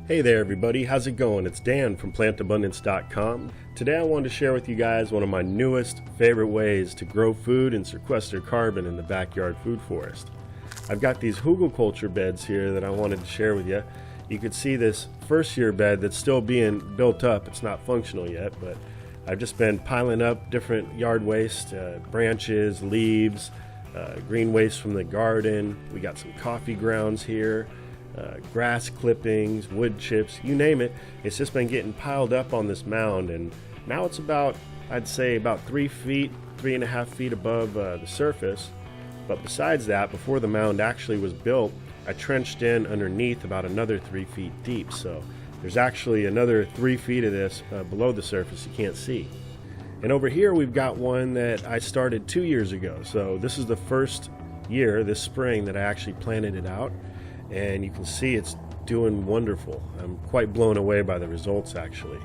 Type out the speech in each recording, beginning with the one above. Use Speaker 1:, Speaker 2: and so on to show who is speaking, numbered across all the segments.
Speaker 1: Hey there everybody, how's it going? It's Dan from plantabundance.com. Today I wanted to share with you guys one of my newest favorite ways to grow food and sequester carbon in the backyard food forest. I've got these Hugelkultur beds here that I wanted to share with you. You could see this first year bed that's still being built up. It's not functional yet, but I've just been piling up different yard waste, branches, leaves, green waste from the garden. We got some coffee grounds here. Grass clippings, wood chips, you name it. It's just been getting piled up on this mound, and now it's about, I'd say about 3.5 feet above the surface. But besides that, before the mound actually was built, I trenched in underneath about another 3 feet deep. So there's actually another 3 feet of this below the surface you can't see. And over here we've got one that I started 2 years ago. So this is the first year, this spring, that I actually planted it out. And you can see it's doing wonderful. I'm quite blown away by the results, actually.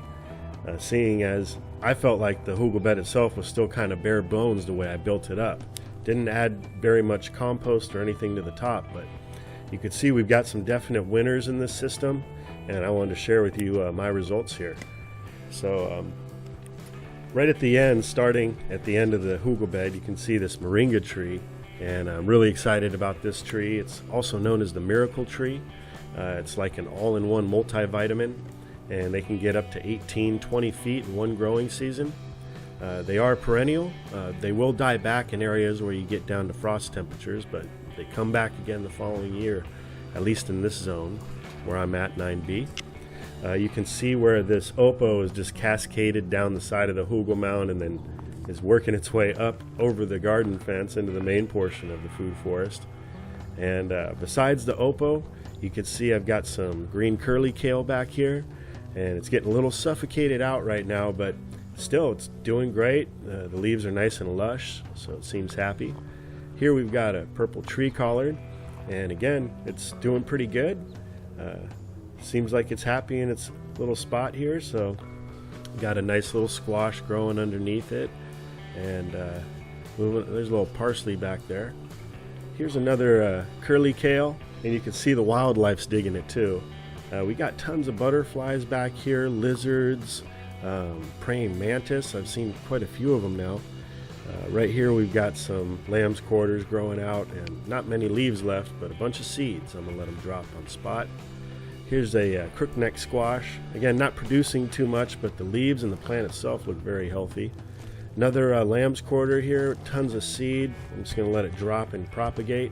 Speaker 1: Seeing as I felt like the Hugel bed itself was still kind of bare bones the way I built it up. Didn't add very much compost or anything to the top, but you can see we've got some definite winners in this system, and I wanted to share with you my results here. So right at the end, starting at the end of the Hugel bed, you can see this moringa tree. And I'm really excited about this tree. It's also known as the miracle tree. It's like an all-in-one multivitamin, and they can get up to 18-20 feet in one growing season. They are perennial. They will die back in areas where you get down to frost temperatures, but they come back again the following year, at least in this zone where I'm at, 9B. You can see where this oppo is just cascaded down the side of the Hugel mound and then is working its way up over the garden fence into the main portion of the food forest. And besides the oppo, you can see I've got some green curly kale back here, and it's getting a little suffocated out right now, but still it's doing great. The leaves are nice and lush, so it seems happy. Here we've got a purple tree collard, and again, it's doing pretty good. Seems like it's happy in its little spot here, so got a nice little squash growing underneath it. And there's a little parsley back there. Here's another curly kale, and you can see the wildlife's digging it too. We got tons of butterflies back here, lizards, praying mantis. I've seen quite a few of them now. Right here we've got some lamb's quarters growing out, and not many leaves left, but a bunch of seeds. I'm gonna let them drop on spot. Here's a crookneck squash. Again, not producing too much, but the leaves and the plant itself look very healthy. Another lamb's quarter here, tons of seed. I'm just going to let it drop and propagate.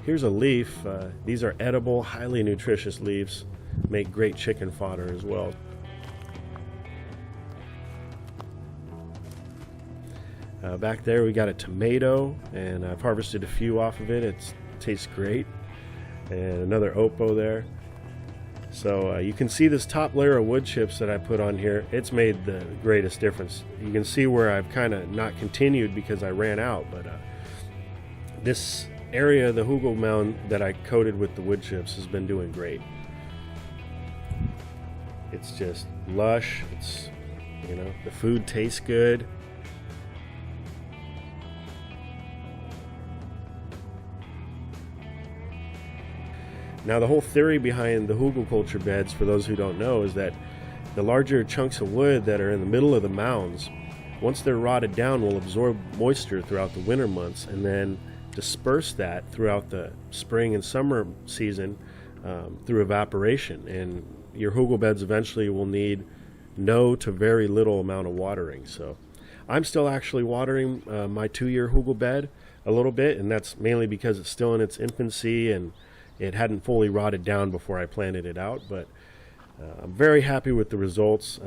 Speaker 1: Here's a leaf. These are edible, highly nutritious leaves. Make great chicken fodder as well. Back there we got a tomato, and I've harvested a few off of it. It tastes great. And another oppo there. So you can see this top layer of wood chips that I put on here. It's made the greatest difference. You can see where I've kind of not continued because I ran out, but this area of the Hugel mound that I coated with the wood chips has been doing great. It's just lush. It's, you know, the food tastes good. Now, the whole theory behind the Hugelkultur beds, for those who don't know, is that the larger chunks of wood that are in the middle of the mounds, once they're rotted down, will absorb moisture throughout the winter months and then disperse that throughout the spring and summer season through evaporation. And your Hugel beds eventually will need no to very little amount of watering. So I'm still actually watering my 2-year Hugel bed a little bit, and that's mainly because it's still in its infancy and it hadn't fully rotted down before I planted it out, but I'm very happy with the results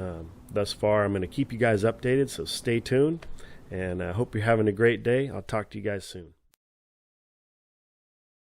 Speaker 1: thus far. I'm going to keep you guys updated, so stay tuned, and I hope you're having a great day. I'll talk to you guys soon.